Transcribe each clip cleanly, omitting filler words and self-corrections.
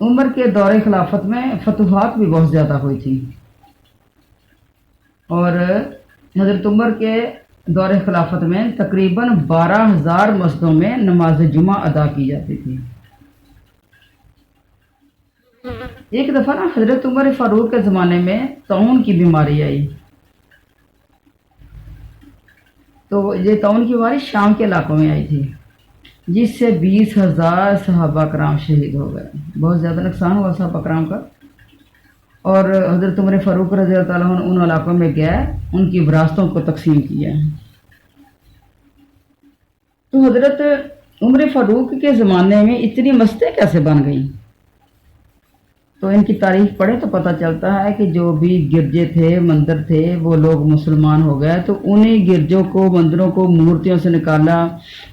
عمر کے دور خلافت میں فتوحات بھی بہت زیادہ ہوئی تھی، اور حضرت عمر کے دور خلافت میں تقریباً 12,000 مسجدوں میں نماز جمعہ ادا کی جاتی تھی۔ ایک دفعہ نا حضرت عمر فاروق کے زمانے میں طاعون کی بیماری آئی، تو یہ طاعون کی بیماری شام کے علاقوں میں آئی تھی، جس سے 20,000 صحابہ کرام شہید ہو گئے۔ بہت زیادہ نقصان ہوا صحابہ کرام کا، اور حضرت عمر فاروق رضی اللہ تعالیٰ عنہ ان علاقوں میں گئے، ان کی وراثتوں کو تقسیم کیا۔ تو حضرت عمر فاروق کے زمانے میں اتنی مسجدیں کیسے بن گئیں؟ تو ان کی تاریخ پڑھیں تو پتہ چلتا ہے کہ جو بھی گرجے تھے، مندر تھے، وہ لوگ مسلمان ہو گئے، تو انہیں گرجوں کو، مندروں کو مورتیوں سے نکالا،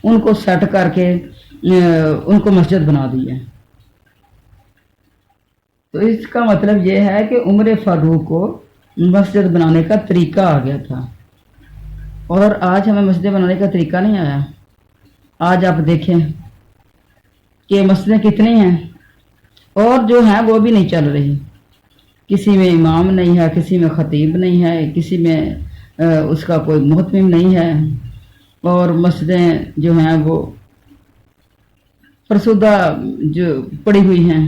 ان کو سیٹ کر کے ان کو مسجد بنا دیا۔ تو اس کا مطلب یہ ہے کہ عمر فاروق کو مسجد بنانے کا طریقہ آ گیا تھا، اور آج ہمیں مسجد بنانے کا طریقہ نہیں آیا۔ آج آپ دیکھیں کہ مسجدیں کتنی ہیں، اور جو ہیں وہ بھی نہیں چل رہی، کسی میں امام نہیں ہے، کسی میں خطیب نہیں ہے، کسی میں اس کا کوئی محتمم نہیں ہے، اور مسجدیں جو ہیں وہ فرسودہ جو پڑی ہوئی ہیں،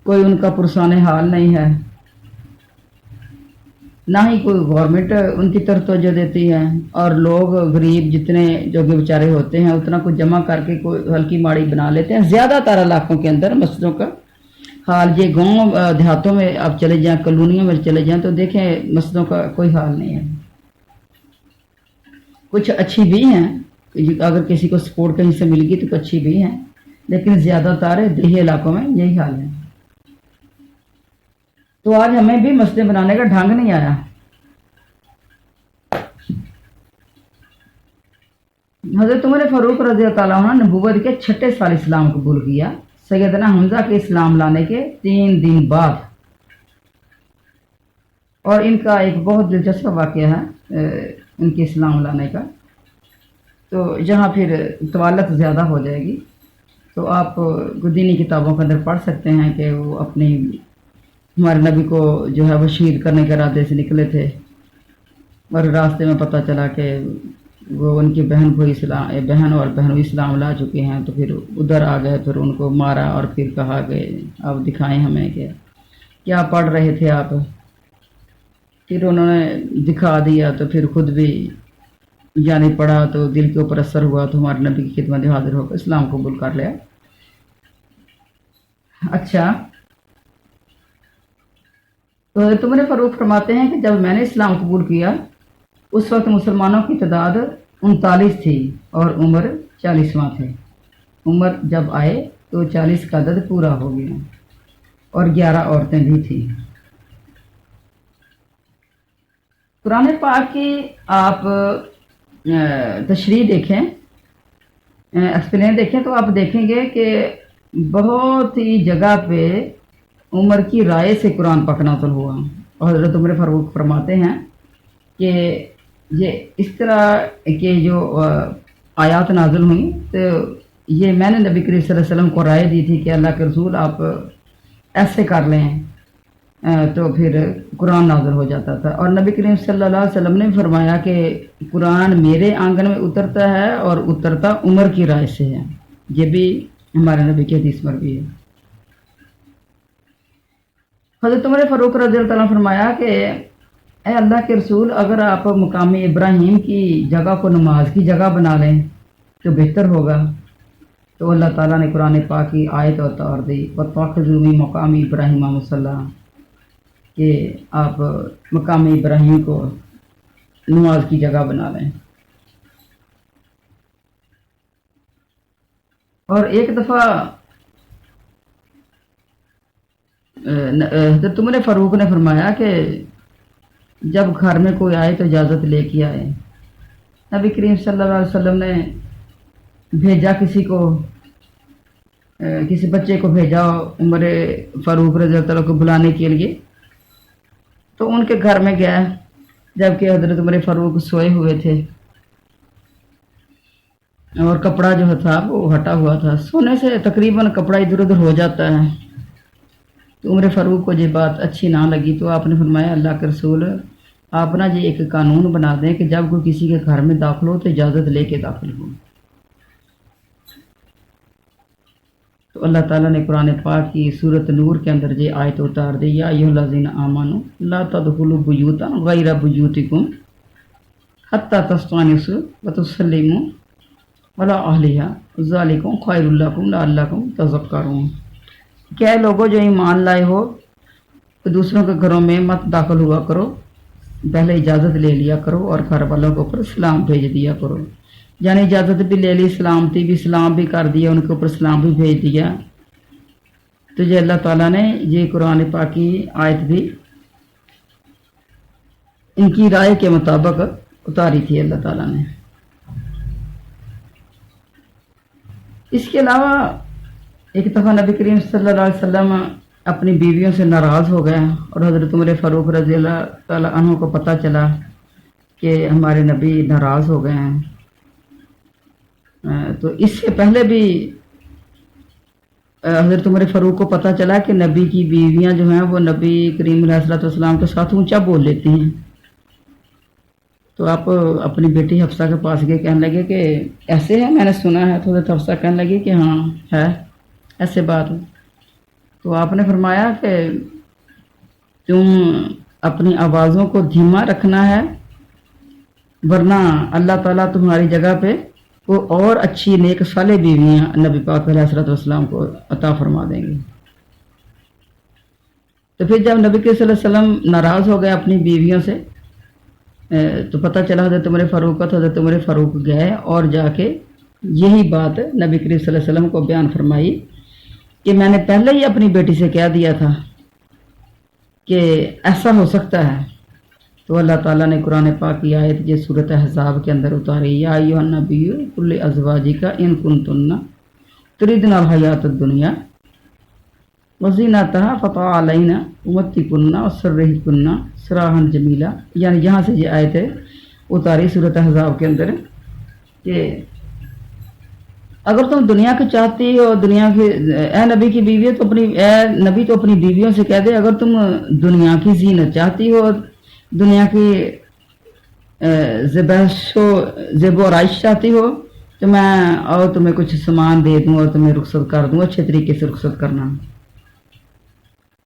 کوئی ان کا پرسان حال نہیں ہے، نہ ہی کوئی گورنمنٹ ان کی طرف توجہ دیتی ہے، اور لوگ غریب جتنے جو کہ بیچارے ہوتے ہیں اتنا کچھ جمع کر کے کوئی ہلکی ماڑی بنا لیتے ہیں۔ زیادہ تر علاقوں کے اندر مسجدوں کا حال یہ گاؤں دیہاتوں میں آپ چلے جائیں، کالونیوں میں چلے جائیں تو دیکھیں مسجدوں کا کوئی حال نہیں ہے۔ کچھ اچھی بھی ہیں، اگر کسی کو سپورٹ کہیں سے مل گئی تو اچھی بھی ہیں، لیکن زیادہ تر دیہی علاقوں میں یہی حال ہے۔ تو آج ہمیں بھی مسجدیں بنانے کا ڈھنگ نہیں آیا۔ حضرت عمر فاروق رضی اللہ تعالیٰ عنہ نبوت کے 6 سال اسلام قبول کیا، سیدنا حمزہ کے اسلام لانے کے 3 دن بعد، اور ان کا ایک بہت دلچسپ واقعہ ہے ان کے اسلام لانے کا، تو جہاں پھر طوالت زیادہ ہو جائے گی تو آپ دینی کتابوں کے اندر پڑھ سکتے ہیں کہ وہ اپنی ہمارے نبی کو جو ہے وہ شہید کرنے کے ارادے سے نکلے تھے، اور راستے میں پتہ چلا کہ وہ ان کی بہن اور بہنوئی اسلام لا چکے ہیں، تو پھر ادھر آ گئے، پھر ان کو مارا، اور پھر کہا کہ آپ دکھائیں ہمیں کہ کیا پڑھ رہے تھے آپ۔ پھر انہوں نے دکھا دیا، تو پھر خود بھی یعنی پڑھا تو دل کے اوپر اثر ہوا، تو ہمارے نبی کی خدمت حاضر ہو کر اسلام قبول کر لیا۔ اچھا، تو حضرت عمر فاروق فرماتے ہیں کہ جب میں نے اسلام قبول کیا اس وقت مسلمانوں کی تعداد 39 تھی اور عمر 40واں تھے۔ عمر جب آئے تو 40 کا عدد پورا ہو گیا، اور 11 عورتیں بھی تھیں۔ قرآن پاک کی آپ تشریح دیکھیں، ایکسپلین دیکھیں، تو آپ دیکھیں گے کہ بہت ہی جگہ پہ عمر کی رائے سے قرآن پاک نازل ہوا، اور حضرت عمر فاروق فرماتے ہیں کہ یہ اس طرح کہ جو آیات نازل ہوئیں تو یہ میں نے نبی کریم صلی اللہ علیہ وسلم کو رائے دی تھی کہ اللہ کے رسول آپ ایسے کر لیں، تو پھر قرآن نازل ہو جاتا تھا۔ اور نبی کریم صلی اللہ علیہ وسلم نے فرمایا کہ قرآن میرے آنگن میں اترتا ہے اور اترتا عمر کی رائے سے ہے، یہ بھی ہمارے نبی کی حدیث میں بھی ہے۔ حضرت عمر فاروق رضی اللہ تعالیٰ فرمایا کہ اے اللہ کے رسول، اگر آپ مقام ابراہیم کی جگہ کو نماز کی جگہ بنا لیں تو بہتر ہوگا۔ تو اللہ تعالیٰ نے قرآن پاک کی آیت اتار دی، وَاتَّخِذُوا مِن مَّقَامِ إِبْرَاهِيمَ مُصَلًّى، کہ آپ مقام ابراہیم کو نماز کی جگہ بنا لیں۔ اور ایک دفعہ حضرت عمر فاروق نے فرمایا کہ جب گھر میں کوئی آئے تو اجازت لے کے آئے۔ نبی کریم صلی اللہ علیہ وسلم نے بھیجا کسی بچے کو بھیجا عمر فاروق رضی اللہ تعالیٰ کو بلانے کے لیے، تو ان کے گھر میں گیا جبکہ حضرت عمر فاروق سوئے ہوئے تھے، اور کپڑا جو تھا وہ ہٹا ہوا تھا۔ سونے سے تقریباً کپڑا ادھر ادھر ہو جاتا ہے، تو عمر فاروق کو یہ بات اچھی نہ لگی تو آپ نے فرمایا اللہ کے رسول آپ نا یہ ایک قانون بنا دیں کہ جب کوئی کسی کے گھر میں داخل ہو تو اجازت لے کے داخل ہو۔ تو اللہ تعالیٰ نے قرآن پاک کی صورت نور کے اندر یہ آیت اتار دی، یا ایھا الذین آمنوا لا تدخلوا بیوتا غیر بیوتکم حتی تستأنسوا وتسلموا علی اہلہا ذالکم خیر لکم لعلکم تذکرون۔ کہ اے لوگوں جو ایمان لائے ہو تو دوسروں کے گھروں میں مت داخل ہوا کرو، پہلے اجازت لے لیا کرو اور گھر والوں کے اوپر سلام بھیج دیا کرو، یعنی اجازت بھی لے لی، سلامتی بھی، سلام بھی کر دیا، ان کے اوپر سلام بھی بھیج دیا۔ تو یہ اللہ تعالیٰ نے یہ قرآن پاک کی آیت بھی ان کی رائے کے مطابق اتاری تھی اللہ تعالیٰ نے۔ اس کے علاوہ ایک دفعہ نبی کریم صلی اللہ علیہ وسلم اپنی بیویوں سے ناراض ہو گئے اور حضرت عمر فاروق رضی اللہ تعالیٰ عنہ کو پتہ چلا کہ ہمارے نبی ناراض ہو گئے ہیں۔ تو اس سے پہلے بھی حضرت عمر فاروق کو پتہ چلا کہ نبی کی بیویاں جو ہیں وہ نبی کریم علیہ السلام کے ساتھ اونچا بول لیتی ہیں۔ تو آپ اپنی بیٹی حفصہ کے پاس گئے، کہنے لگے کہ ایسے ہے، میں نے سنا ہے۔ تو حضرت حفصہ کہنے لگی کہ ہاں ہے ایسے بات۔ تو آپ نے فرمایا کہ تم اپنی آوازوں کو دھیما رکھنا ہے، ورنہ اللہ تعالیٰ تمہاری جگہ پہ وہ اور اچھی نیک صالح بیویاں نبی پاک علیہ السلام کو عطا فرما دیں گے۔ تو پھر جب نبی صلی اللہ علیہ وسلم ناراض ہو گئے اپنی بیویوں سے تو پتہ چلا حضرت عمر فاروق کا، تو حضرت عمر فاروق گئے اور جا کے یہی بات نبی کریم صلی اللہ علیہ وسلم کو بیان فرمائی کہ میں نے پہلے ہی اپنی بیٹی سے کہہ دیا تھا کہ ایسا ہو سکتا ہے۔ تو اللہ تعالیٰ نے قرآن پاک کی آیت یہ سورۃ احزاب کے اندر اتاری، یا ایھا النبی قل لازواجک ان کنتن تردن الحیاۃ الدنیا وزینتها فتعالین امتعکن وسرحکن سراحا جمیلا۔ یعنی یہاں سے یہ آیت اتاری سورۃ احزاب کے اندر کہ اگر تم دنیا کی چاہتی ہو، دنیا کی، اے نبی کی بیوی تو اے نبی تو اپنی بیویوں سے کہہ دے اگر تم دنیا کی زینت چاہتی ہو، دنیا کی زیب و آرائش چاہتی ہو تو میں اور تمہیں کچھ سامان دے دوں اور تمہیں رخصت کر دوں، اچھے طریقے سے رخصت کرنا۔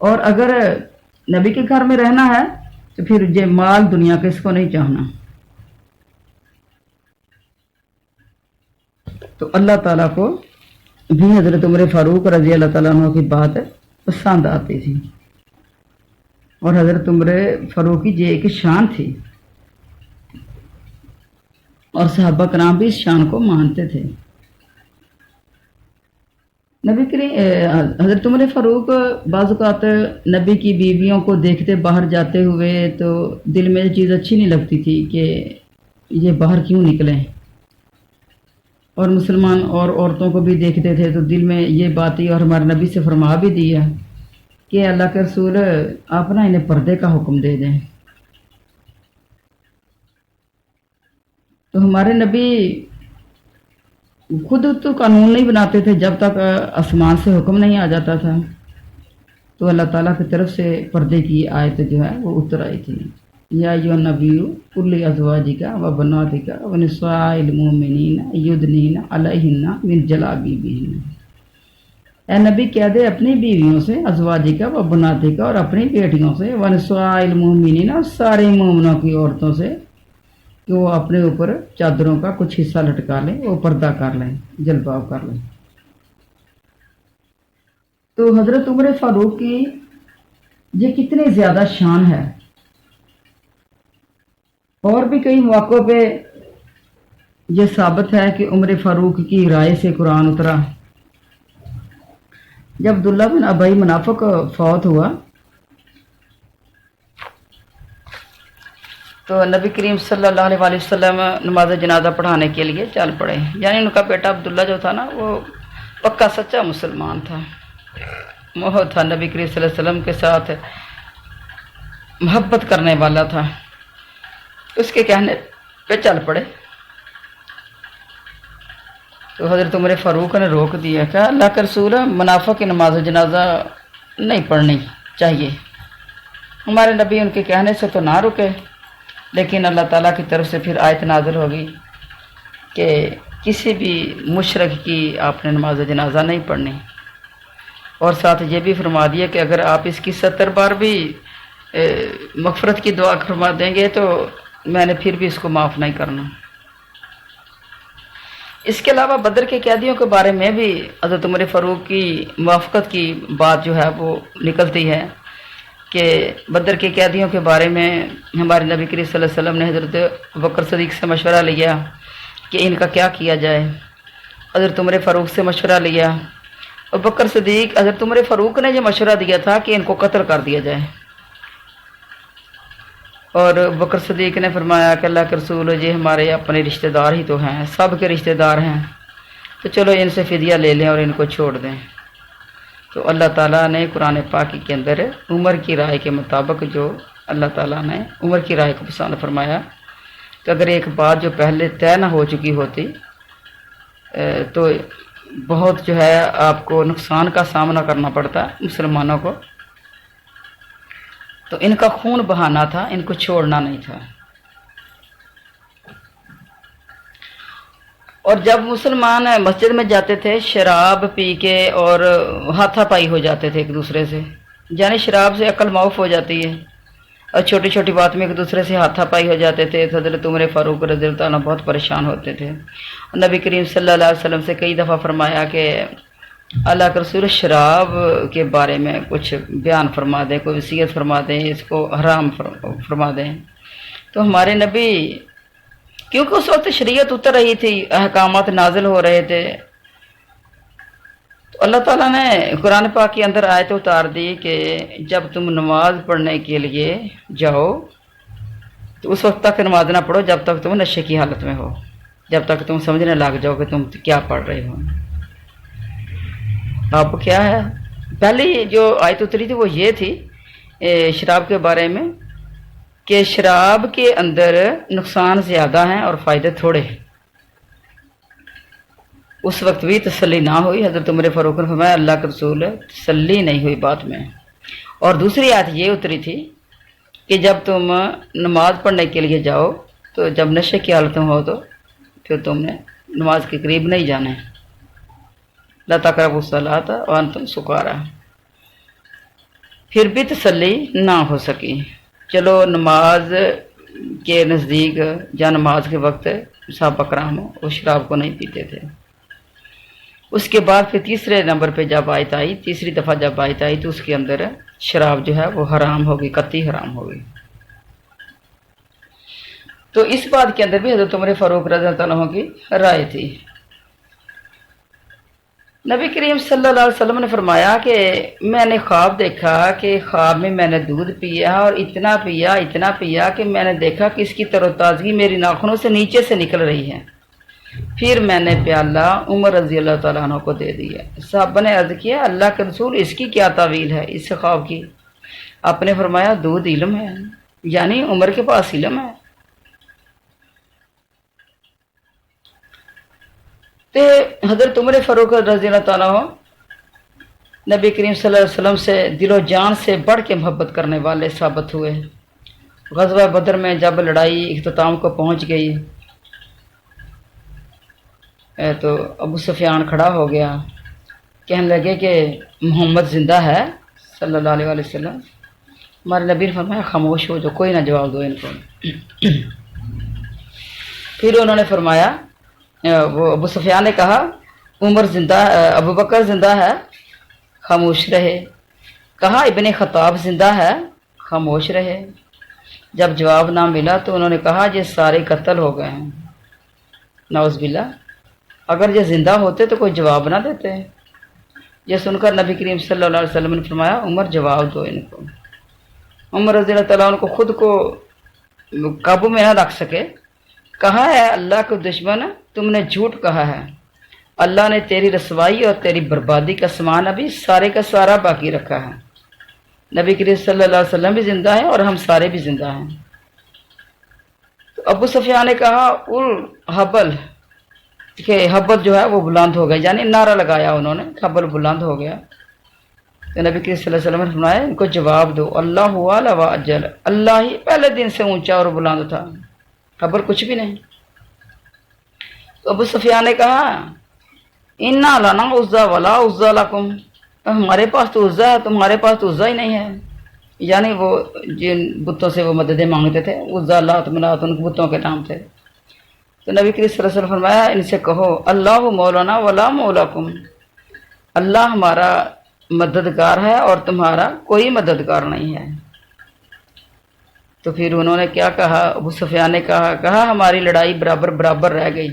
اور اگر نبی کے گھر میں رہنا ہے تو پھر یہ مال دنیا کے اس کو نہیں چاہنا۔ تو اللہ تعالیٰ کو بھی حضرت عمر فاروق رضی اللہ تعالیٰ عنہ کی بات پسند آتی تھی، اور حضرت عمر فاروق کی یہ ایک شان تھی، اور صحابہ کرام بھی اس شان کو مانتے تھے۔ نبی کریم حضرت عمر فاروق بعض اوقات نبی کی بیویوں کو دیکھتے باہر جاتے ہوئے تو دل میں یہ چیز اچھی نہیں لگتی تھی کہ یہ باہر کیوں نکلیں، اور مسلمان اور عورتوں کو بھی دیکھتے تھے تو دل میں یہ بات ہی، اور ہمارے نبی سے فرما بھی دیا کہ اللہ کے رسول آپ نا انہیں پردے کا حکم دے دیں۔ تو ہمارے نبی خود تو قانون نہیں بناتے تھے جب تک آسمان سے حکم نہیں آ جاتا تھا، تو اللہ تعالیٰ کی طرف سے پردے کی آیت جو ہے وہ اتر آئی تھی، یا ایھا النبی قل لازواجک و بناتک و نساء المؤمنین یدنین علیہن من جلابیبہن۔ اے نبی کہہ دے اپنی بیویوں سے، ازواجک و بناتک، اور اپنی بیٹیوں سے، و نساء المؤمنین، اور سارے مومنوں کی عورتوں سے کہ وہ اپنے اوپر چادروں کا کچھ حصہ لٹکا لیں، وہ پردہ کر لیں، جلباب کر لیں۔ تو حضرت عمر فاروق کی یہ کتنی زیادہ شان ہے، اور بھی کئی مواقع پہ یہ ثابت ہے کہ عمر فاروق کی رائے سے قرآن اترا۔ جب عبداللہ بن ابی منافق فوت ہوا تو نبی کریم صلی اللہ علیہ وسلم نماز جنازہ پڑھانے کے لیے چل پڑے، یعنی ان کا بیٹا عبداللہ جو تھا نا وہ پکا سچا مسلمان تھا، وہ تھا نبی کریم صلی اللہ علیہ وسلم کے ساتھ محبت کرنے والا تھا، اس کے کہنے پہ چل پڑے۔ تو حضرت عمر فاروق نے روک دیا کہ اللہ کے رسول منافق کی نماز جنازہ نہیں پڑھنی چاہیے۔ ہمارے نبی ان کے کہنے سے تو نہ رکے، لیکن اللہ تعالیٰ کی طرف سے پھر آیت نازل ہوگی کہ کسی بھی مشرک کی آپ نے نماز جنازہ نہیں پڑھنی، اور ساتھ یہ بھی فرما دیا کہ اگر آپ اس کی 70 بار بھی مغفرت کی دعا فرما دیں گے تو میں نے پھر بھی اس کو معاف نہیں کرنا۔ اس کے علاوہ بدر کے قیدیوں کے بارے میں بھی حضرت عمر فاروق کی موافقت کی بات جو ہے وہ نکلتی ہے کہ بدر کے قیدیوں کے بارے میں ہمارے نبی کریم صلی اللہ علیہ وسلم نے حضرت ابوبکر صدیق سے مشورہ لیا کہ ان کا کیا کیا جائے۔ حضرت عمر فاروق سے مشورہ لیا۔ ابوبکر صدیق حضرت عمر فاروق نے یہ مشورہ دیا تھا کہ ان کو قتل کر دیا جائے، اور ابوبکر صدیق نے فرمایا کہ اللہ کے رسول یہ ہمارے اپنے رشتہ دار ہی تو ہیں، سب کے رشتہ دار ہیں، تو چلو ان سے فدیہ لے لیں اور ان کو چھوڑ دیں۔ تو اللہ تعالیٰ نے قرآن پاک کے اندر عمر کی رائے کے مطابق جو اللہ تعالیٰ نے عمر کی رائے کو پسند فرمایا کہ اگر ایک بات جو پہلے طے نہ ہو چکی ہوتی تو بہت جو ہے آپ کو نقصان کا سامنا کرنا پڑتا مسلمانوں کو، تو ان کا خون بہانا تھا، ان کو چھوڑنا نہیں تھا۔ اور جب مسلمان مسجد میں جاتے تھے شراب پی کے اور ہاتھا پائی ہو جاتے تھے ایک دوسرے سے، یعنی شراب سے عقل معاف ہو جاتی ہے اور چھوٹی چھوٹی بات میں ایک دوسرے سے ہاتھا پائی ہو جاتے تھے، حضرت عمر فاروق رضی اللہ عنہ بہت پریشان ہوتے تھے۔ نبی کریم صلی اللہ علیہ وسلم سے کئی دفعہ فرمایا کہ اللہ کے رسول شراب کے بارے میں کچھ بیان فرما دیں، کوئی وصیت فرما دیں، اس کو حرام فرما دیں۔ تو ہمارے نبی، کیونکہ اس وقت شریعت اتر رہی تھی، احکامات نازل ہو رہے تھے، تو اللہ تعالیٰ نے قرآن پاک کے اندر آیت اتار دی کہ جب تم نماز پڑھنے کے لیے جاؤ تو اس وقت تک نماز نہ پڑھو جب تک تم نشے کی حالت میں ہو، جب تک تم سمجھنے لگ جاؤ کہ تم کیا پڑھ رہے ہو۔ اب کیا ہے، پہلی جو آیت اتری تھی وہ یہ تھی شراب کے بارے میں کہ شراب کے اندر نقصان زیادہ ہیں اور فائدے تھوڑے ہیں۔ اس وقت بھی تسلی نہ ہوئی، حضرت عمر فاروق نے فرمایا اللہ کے رسول تسلی نہیں ہوئی بات میں۔ اور دوسری آیت یہ اتری تھی کہ جب تم نماز پڑھنے کے لیے جاؤ تو جب نشے کی حالت میں ہو تو پھر تم نے نماز کے قریب نہیں جانا ہے، لا تقربوا الصلاۃ وانتم سکارا۔ پھر بھی تسلی نہ ہو سکی۔ چلو نماز کے نزدیک یا نماز کے وقت صحابہ کرام وہ شراب کو نہیں پیتے تھے۔ اس کے بعد پھر تیسرے نمبر پہ جب آیت آئی، تیسری دفعہ جب آیت آئی تو اس کے اندر شراب جو ہے وہ حرام ہوگی، قطعی حرام ہوگی۔ تو اس بات کے اندر بھی حضرت عمر فاروق رضی اللہ عنہ کی رائے تھی۔ نبی کریم صلی اللہ علیہ وسلم نے فرمایا کہ میں نے خواب دیکھا کہ خواب میں میں نے دودھ پیا اور اتنا پیا کہ میں نے دیکھا کہ اس کی تر و تازگی میری ناخنوں سے نیچے سے نکل رہی ہے۔ پھر میں نے پیالہ عمر رضی اللہ تعالیٰ عنہ کو دے دیا۔ صحابہ نے عرض کیا اللہ کے رسول اس کی کیا تعویل ہے اس خواب کی؟ آپ نے فرمایا دودھ علم ہے، یعنی عمر کے پاس علم ہے۔ تو حضرت عمر فاروق رضی اللہ تعالیٰ نبی کریم صلی اللہ علیہ وسلم سے دل و جان سے بڑھ کے محبت کرنے والے ثابت ہوئے۔ غزوہ بدر میں جب لڑائی اختتام کو پہنچ گئی تو ابو سفیان کھڑا ہو گیا، کہنے لگے کہ محمد زندہ ہے صلی اللہ علیہ وسلم۔ ہمارے نبی نے فرمایا خاموش ہو جو، کوئی نہ جواب دو ان کو۔ پھر انہوں نے فرمایا، وہ ابو سفیان نے کہا عمر زندہ، ابو بکر زندہ ہے، خاموش رہے۔ کہا ابن خطاب زندہ ہے، خاموش رہے۔ جب جواب نہ ملا تو انہوں نے کہا یہ سارے قتل ہو گئے ہیں، نعوذ باللہ، اگر یہ زندہ ہوتے تو کوئی جواب نہ دیتے۔ یہ سن کر نبی کریم صلی اللہ علیہ وسلم نے فرمایا عمر جواب دو ان کو۔ عمر رضی اللہ تعالیٰ عنہ کو خود کو قابو میں نہ رکھ سکے، کہا ہے اللہ کے دشمن تم نے جھوٹ کہا ہے، اللہ نے تیری رسوائی اور تیری بربادی کا سامان ابھی سارے کا سارا باقی رکھا ہے۔ نبی کریم صلی اللہ علیہ وسلم بھی زندہ ہیں اور ہم سارے بھی زندہ ہیں۔ تو ابو سفیان نے کہا الحبل، کہ حبل جو ہے وہ بلند ہو گیا، یعنی نعرہ لگایا انہوں نے، حبل بلند ہو گیا۔ تو نبی کریم صلی اللہ علیہ وسلم نے فرمایا ان کو جواب دو اللہ اعلی و اجل، اللہ ہی پہلے دن سے اونچا اور بلند تھا، خبر کچھ بھی نہیں۔ تو ابو سفیان نے کہا انا لنا عزا ولا عزا لکم، ہمارے پاس تو عزا ہے، تمہارے پاس تو عزا ہی نہیں ہے۔ یعنی وہ جن بتوں سے وہ مددیں مانگتے تھے، عزا لات منات ان بتوں کے نام تھے۔ تو نبی کریم صلی اللہ علیہ وسلم فرمایا ان سے کہو اللہ مولانا ولا مولاکم، اللہ ہمارا مددگار ہے اور تمہارا کوئی مددگار نہیں ہے۔ تو پھر انہوں نے کیا کہا، ابو سفیان نے کہا ہماری لڑائی برابر برابر رہ گئی۔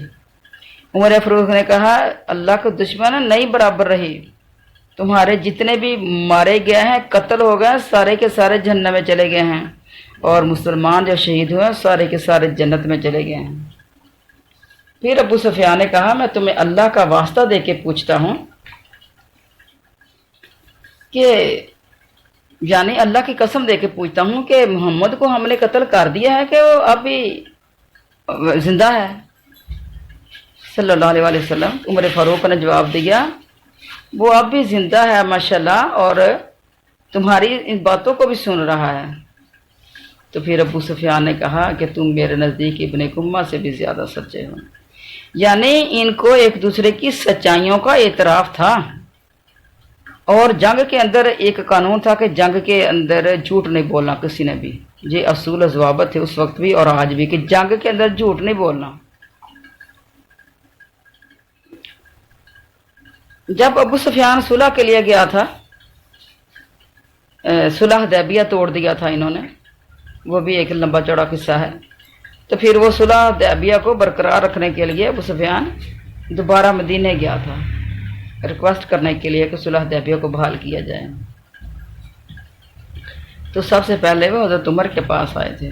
عمر فاروق نے کہا اللہ کا دشمن نہیں برابر رہی، تمہارے جتنے بھی مارے گئے ہیں قتل ہو گئے سارے کے سارے جہنم میں چلے گئے ہیں، اور مسلمان جو شہید ہوئے سارے کے سارے جنت میں چلے گئے ہیں۔ پھر ابو سفیان نے کہا میں تمہیں اللہ کا واسطہ دے کے پوچھتا ہوں کہ یعنی اللہ کی قسم دے کے پوچھتا ہوں کہ محمد کو ہم نے قتل کر دیا ہے کہ وہ اب بھی زندہ ہے صلی اللہ علیہ وآلہ وسلم؟ عمر فاروق نے جواب دیا وہ اب بھی زندہ ہے ماشاءاللہ، اور تمہاری ان باتوں کو بھی سن رہا ہے۔ تو پھر ابو سفیان نے کہا کہ تم میرے نزدیک ابن کما سے بھی زیادہ سچے ہو۔ یعنی ان کو ایک دوسرے کی سچائیوں کا اعتراف تھا، اور جنگ کے اندر ایک قانون تھا کہ جنگ کے اندر جھوٹ نہیں بولنا کسی نے بھی، یہ اصول و ضوابط تھے اس وقت بھی اور آج بھی کہ جنگ کے اندر جھوٹ نہیں بولنا۔ جب ابو سفیان صلح کے لیے گیا تھا، صلح حدیبیہ توڑ دیا تھا انہوں نے، وہ بھی ایک لمبا چوڑا قصہ ہے۔ تو پھر وہ صلح حدیبیہ کو برقرار رکھنے کے لیے ابو سفیان دوبارہ مدینے گیا تھا ریکویسٹ کرنے کے لیے کہ صلح حدیبیہ کو بحال کیا جائے۔ تو سب سے پہلے وہ حضرت عمر کے پاس آئے تھے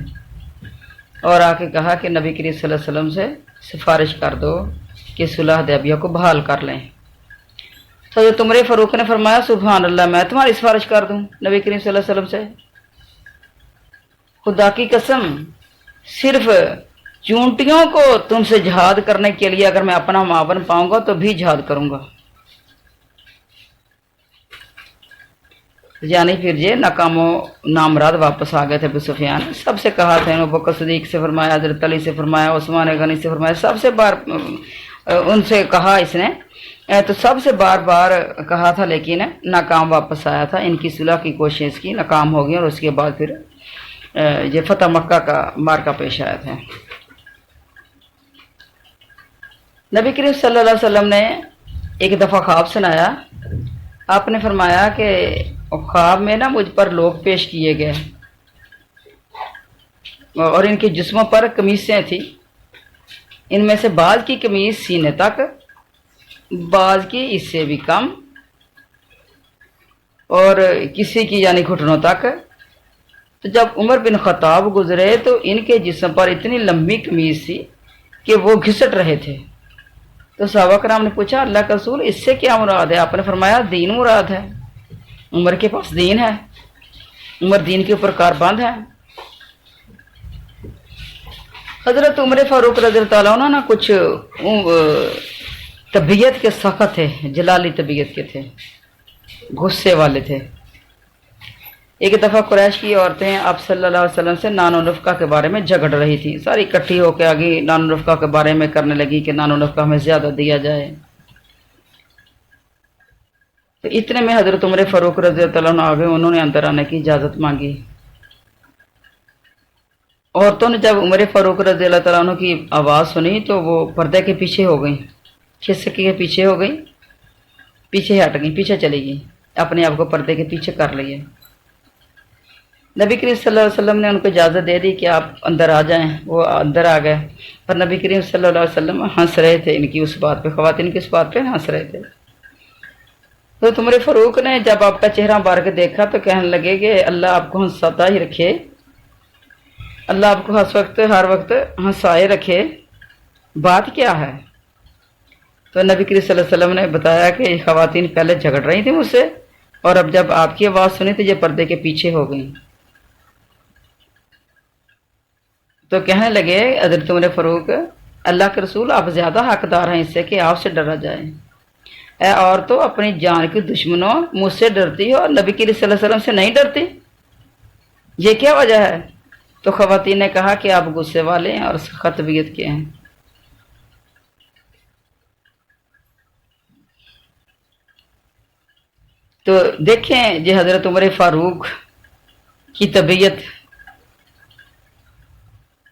اور آ کے کہا کہ نبی کریم صلی اللہ علیہ وسلم سے سفارش کر دو کہ صلح حدیبیہ کو بحال کر لیں۔ تو حضرت عمر فاروق نے فرمایا سبحان اللہ، میں تمہاری سفارش کر دوں نبی کریم صلی اللہ علیہ وسلم سے؟ خدا کی قسم صرف چونٹیوں کو تم سے جہاد کرنے کے لیے اگر میں اپنا معاون پاؤں گا تو بھی جہاد کروں گا۔ یعنی پھر یہ ناکام و نامراد واپس آ گئے تھے ابو سفیان۔ سب سے کہا تھا ابو بکر صدیق سے فرمایا، حضرت علی سے فرمایا، عثمان غنی سے فرمایا، سب سے بار ان سے کہا اس نے، تو سب سے بار بار کہا تھا لیکن ناکام واپس آیا تھا۔ ان کی صلح کی کوشش کی، ناکام ہو گئی، اور اس کے بعد پھر یہ فتح مکہ کا مارکا پیش آیا تھا۔ نبی کریم صلی اللہ علیہ وسلم نے ایک دفعہ خواب سنایا۔ آپ نے فرمایا کہ خواب میں نا مجھ پر لوگ پیش کیے گئے اور ان کے جسموں پر قمیصیں تھیں، ان میں سے بعض کی قمیص سینے تک، بعض کی اس سے بھی کم، اور کسی کی یعنی گھٹنوں تک۔ تو جب عمر بن خطاب گزرے تو ان کے جسم پر اتنی لمبی قمیض تھی کہ وہ گھسٹ رہے تھے۔ تو صحابہ کرام نے پوچھا اللہ کا رسول اس سے کیا مراد ہے؟ آپ نے فرمایا دین مراد ہے، عمر کے پاس دین ہے، عمر دین کے اوپر کاربند ہے۔ حضرت عمر فاروق رضی اللہ تعالیٰ عنہ نا کچھ طبیعت کے سخت تھے، جلالی طبیعت کے تھے، غصے والے تھے۔ ایک دفعہ قریش کی عورتیں آپ صلی اللہ علیہ وسلم سے نان و نفقہ کے بارے میں جھگڑ رہی تھی، ساری اکٹھی ہو کے آگے نان و نفقہ کے بارے میں کرنے لگی کہ نان و نفقہ ہمیں زیادہ دیا جائے۔ تو اتنے میں حضرت عمر فاروق رضی اللہ عنہ آگے، انہوں نے اندر آنے کی اجازت مانگی۔ عورتوں نے جب عمر فاروق رضی اللہ تعالیٰ عنہ کی آواز سنی تو وہ پردے کے پیچھے ہو گئیں، کھسک کے پیچھے ہو گئیں، پیچھے ہٹ گئیں، پیچھے چلی گئیں، اپنے آپ کو پردے کے پیچھے کر لیے۔ نبی کریم صلی اللہ علیہ وسلم نے ان کو اجازت دے دی کہ آپ اندر آ جائیں، وہ اندر آ گئے، پر نبی کریم صلی اللہ علیہ وسلم ہنس رہے تھے ان کی اس بات پہ، خواتین کی اس بات پہ ہنس رہے تھے۔ تو عمر فاروق نے جب آپ کا چہرہ بار کے دیکھا تو کہنے لگے کہ اللہ آپ کو ہنساتا ہی رکھے، اللہ آپ کو ہر وقت ہنسائے رکھے، بات کیا ہے؟ تو نبی کریم صلی اللہ علیہ وسلم نے بتایا کہ یہ خواتین پہلے جھگڑ رہی تھیں مجھ سے، اور اب جب آپ کی آواز سنی تو یہ پردے کے پیچھے ہو گئیں۔ تو کہنے لگے حضرت عمر فاروق اللہ کے رسول آپ زیادہ حقدار ہیں اس سے کہ آپ سے ڈرا جائے۔ اے عورتوں اپنی جان کی دشمنوں مجھ سے ڈرتی ہو اور نبی کریم صلی اللہ علیہ وسلم سے نہیں ڈرتی، یہ کیا وجہ ہے؟ تو خواتین نے کہا کہ آپ غصے والے ہیں اور سخت طبیعت کے ہیں۔ تو دیکھیں جی حضرت عمر فاروق کی طبیعت،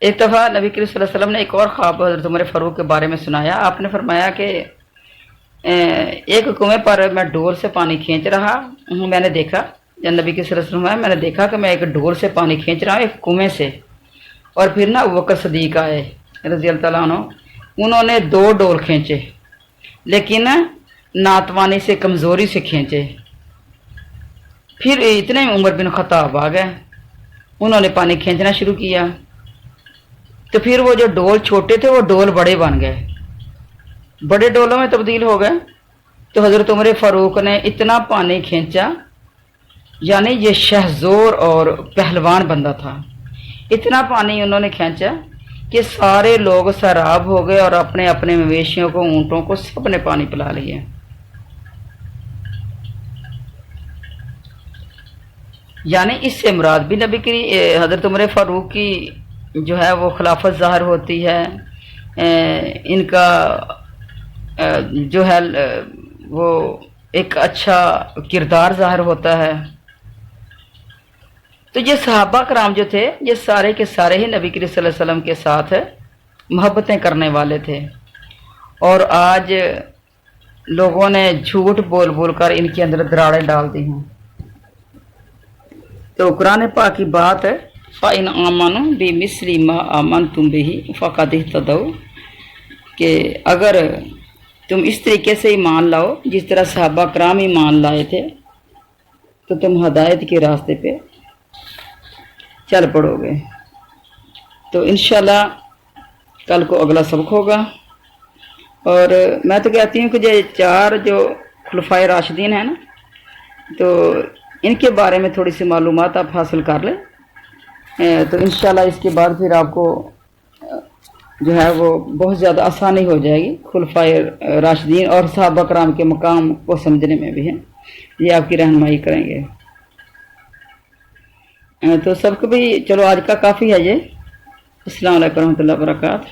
ایک دفعہ نبی کریم صلی اللہ علیہ وسلم نے ایک اور خواب حضرت عمر فاروق کے بارے میں سنایا۔ آپ نے فرمایا کہ ایک کنویں پر میں ڈول سے پانی کھینچ رہا ہوں، میں نے دیکھا، جب نبی کے صلی اللہ علیہ وسلم میں نے دیکھا کہ میں ایک ڈول سے پانی کھینچ رہا ہوں ایک کنویں سے، اور پھر نا ابوبکر صدیق آئے رضی اللہ تعالیٰ عنہ، انہوں نے 2 ڈول کھینچے لیکن ناتوانی سے کمزوری سے کھینچے، پھر اتنے میں عمر بن خطاب آ گئے، انہوں نے پانی کھینچنا شروع کیا، تو پھر وہ جو ڈول چھوٹے تھے وہ ڈول بڑے بن گئے، بڑے ڈولوں میں تبدیل ہو گئے۔ تو حضرت عمر فاروق نے اتنا پانی کھینچا، یعنی یہ شہزور اور پہلوان بندہ تھا، اتنا پانی انہوں نے کھینچا کہ سارے لوگ سیراب ہو گئے اور اپنے اپنے مویشیوں کو، اونٹوں کو سب نے پانی پلا لیا۔ یعنی اس سے مراد بھی نبی کی حضرت عمر فاروق کی جو ہے وہ خلافت ظاہر ہوتی ہے، ان کا جو ہے وہ ایک اچھا کردار ظاہر ہوتا ہے۔ تو یہ صحابہ کرام جو تھے یہ سارے کے سارے ہی نبی کریم صلی اللہ علیہ وسلم کے ساتھ محبتیں کرنے والے تھے، اور آج لوگوں نے جھوٹ بول بول کر ان کے اندر دراڑیں ڈال دی ہیں۔ تو قرآن پاک کی بات ہے فَإِنْ آمَنُوا بِمِثْلِ مَا آمَنْتُمْ بِهِ فَقَدِ اهْتَدَوْا، کہ اگر تم اس طریقے سے ایمان لاؤ جس طرح صحابہ کرام ایمان لائے تھے تو تم ہدایت کے راستے پہ چل پڑو گے۔ تو انشاءاللہ کل کو اگلا سبق ہوگا، اور میں تو کہتی ہوں کہ یہ 4 جو خلفائے راشدین ہیں نا، تو ان کے بارے میں تھوڑی سی معلومات آپ حاصل کر لیں، تو انشاءاللہ اس کے بعد پھر آپ کو جو ہے وہ بہت زیادہ آسانی ہو جائے گی خلفائے راشدین اور صحابہ کرام کے مقام کو سمجھنے میں بھی ہے، یہ آپ کی رہنمائی کریں گے۔ تو سب کو بھی چلو آج کا کافی ہے یہ۔ السلام علیکم ورحمۃ اللہ وبرکاتہ۔